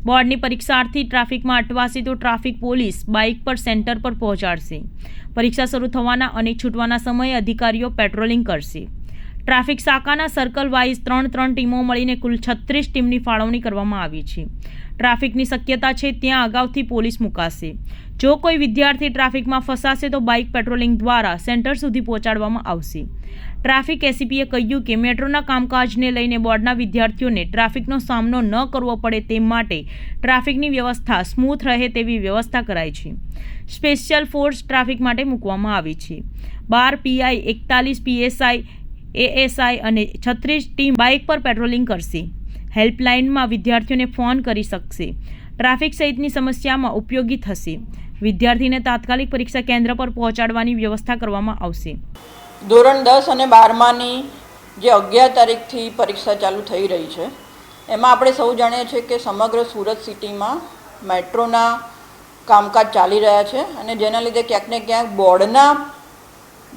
બોર્ડની પરીક્ષાર્થી ટ્રાફિકમાં અટવાશે તો ટ્રાફિક પોલીસ બાઇક પર સેન્ટર પર પહોંચાડશે. પરીક્ષા શરૂ થવાના અને છૂટવાના સમયે અધિકારીઓ પેટ્રોલિંગ કરશે. ટ્રાફિક શાખાના સર્કલ વાઇઝ 3 ટીમો મળીને કુલ 36 ટીમની ફાળવણી કરવામાં આવી છે. ટ્રાફિકની શક્યતા છે ત્યાં અગાઉથી પોલીસ મુકાશે. જો કોઈ વિદ્યાર્થી ટ્રાફિકમાં ફસાશે તો બાઇક પેટ્રોલિંગ દ્વારા સેન્ટર સુધી પહોંચાડવામાં આવશે. ટ્રાફિક એસીપીએ કહ્યું કે મેટ્રોના કામકાજને લઈને બોર્ડના વિદ્યાર્થીઓને ટ્રાફિકનો સામનો ન કરવો પડે તે માટે ટ્રાફિકની વ્યવસ્થા સ્મૂથ રહે તેવી વ્યવસ્થા કરાઈ છે. સ્પેશિયલ ફોર્સ ટ્રાફિક માટે મૂકવામાં આવી છે. 12 પીઆઈ, 41 પીએસઆઈ, એએસઆઈ અને 36 ટીમ બાઇક પર પેટ્રોલિંગ કરશે. હેલ્પલાઇનમાં વિદ્યાર્થીઓને ફોન કરી શકશે. ટ્રાફિક સહિતની સમસ્યામાં ઉપયોગી થશે. વિદ્યાર્થીને તાત્કાલિક પરીક્ષા કેન્દ્ર પર પહોંચાડવાની વ્યવસ્થા કરવામાં આવશે. ધોરણ 10 અને 12માની જે 11 તારીખથી પરીક્ષા ચાલુ થઈ રહી છે એમાં આપણે સૌ જાણીએ છીએ કે સમગ્ર સુરત સિટીમાં મેટ્રોના કામકાજ ચાલી રહ્યા છે અને જેના લીધે ક્યાંક ને ક્યાંક બોર્ડના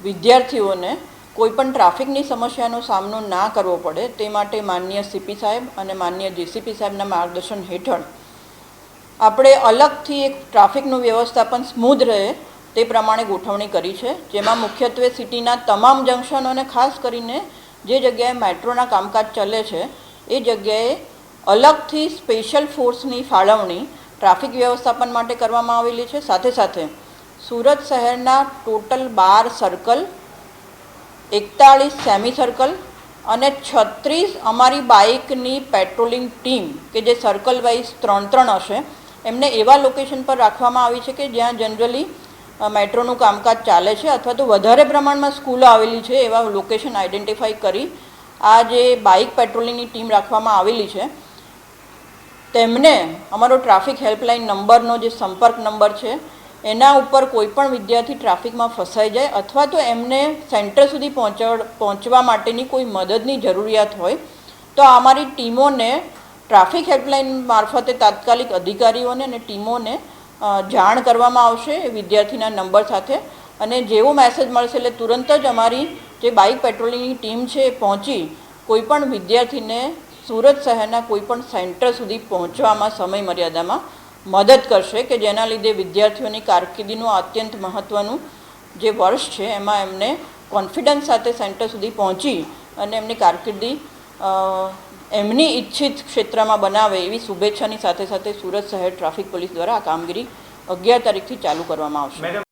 વિદ્યાર્થીઓને કોઈપણ ટ્રાફિકની સમસ્યાનો સામનો ના કરવો પડે તે માટે માનનીય સીપી સાહેબ અને માનનીય જીસીપી સાહેબના માર્ગદર્શન હેઠળ આપણે અલગથી એક ટ્રાફિકનું વ્યવસ્થાપન સ્મૂધ રહે તે પ્રમાણે ગોઠવણી કરી છે, જેમાં મુખ્યત્વે સિટીના તમામ જંકશનોને ખાસ કરીને જે જગ્યાએ મેટ્રોના કામકાજ ચાલે છે એ જગ્યાએ અલગથી સ્પેશિયલ ફોર્સની ફાળવણી ટ્રાફિક વ્યવસ્થાપન માટે કરવામાં આવેલી છે. સાથે સાથે સુરત શહેરના ટોટલ 12 સર્કલ, 41 સેમી સર્કલ અને 36 અમારી બાઇકની પેટ્રોલિંગ ટીમ કે જે સર્કલ વાઇઝ 3 હશે એમને એવા લોકેશન પર રાખવામાં આવી છે કે જ્યાં જનરલી મેટ્રોનું કામકાજ ચાલે છે અથવા તો વધારે પ્રમાણમાં સ્કૂલો આવેલી છે એવા લોકેશન આઈડેન્ટિફાઈ કરી આ જે બાઇક પેટ્રોલિંગની ટીમ રાખવામાં આવેલી છે તેમને અમારો ટ્રાફિક હેલ્પલાઇન નંબરનો જે સંપર્ક નંબર છે એના ઉપર કોઈપણ વિદ્યાર્થી ટ્રાફિકમાં ફસાઈ જાય અથવા તો એમને સેન્ટર સુધી પહોંચવા માટેની કોઈ મદદની જરૂરિયાત હોય તો અમારી ટીમોને ટ્રાફિક હેલ્પલાઇન મારફતે તાત્કાલિક અધિકારીઓને અને ટીમોને જાણ કરવામાં આવશે વિદ્યાર્થીના નંબર સાથે અને જેવો મેસેજ મળશે એટલે તુરંત જ અમારી જે બાઇક પેટ્રોલિંગની ટીમ છે એ પહોંચી કોઈપણ વિદ્યાર્થીને સુરત શહેરના કોઈપણ સેન્ટર સુધી પહોંચવામાં સમય મર્યાદામાં મદદ કરશે કે જેના લીધે વિદ્યાર્થીઓની કારકિર્દીનું અત્યંત મહત્ત્વનું જે વર્ષ છે એમાં એમને કોન્ફિડન્સ સાથે સેન્ટર સુધી પહોંચી અને એમની કારકિર્દી એમની ઈચ્છિત ક્ષેત્રમાં બનાવે એવી શુભેચ્છાની સાથે સાથે સુરત શહેર ટ્રાફિક પોલીસ દ્વારા આ કામગીરી 11 તારીખથી ચાલુ કરવામાં આવશે.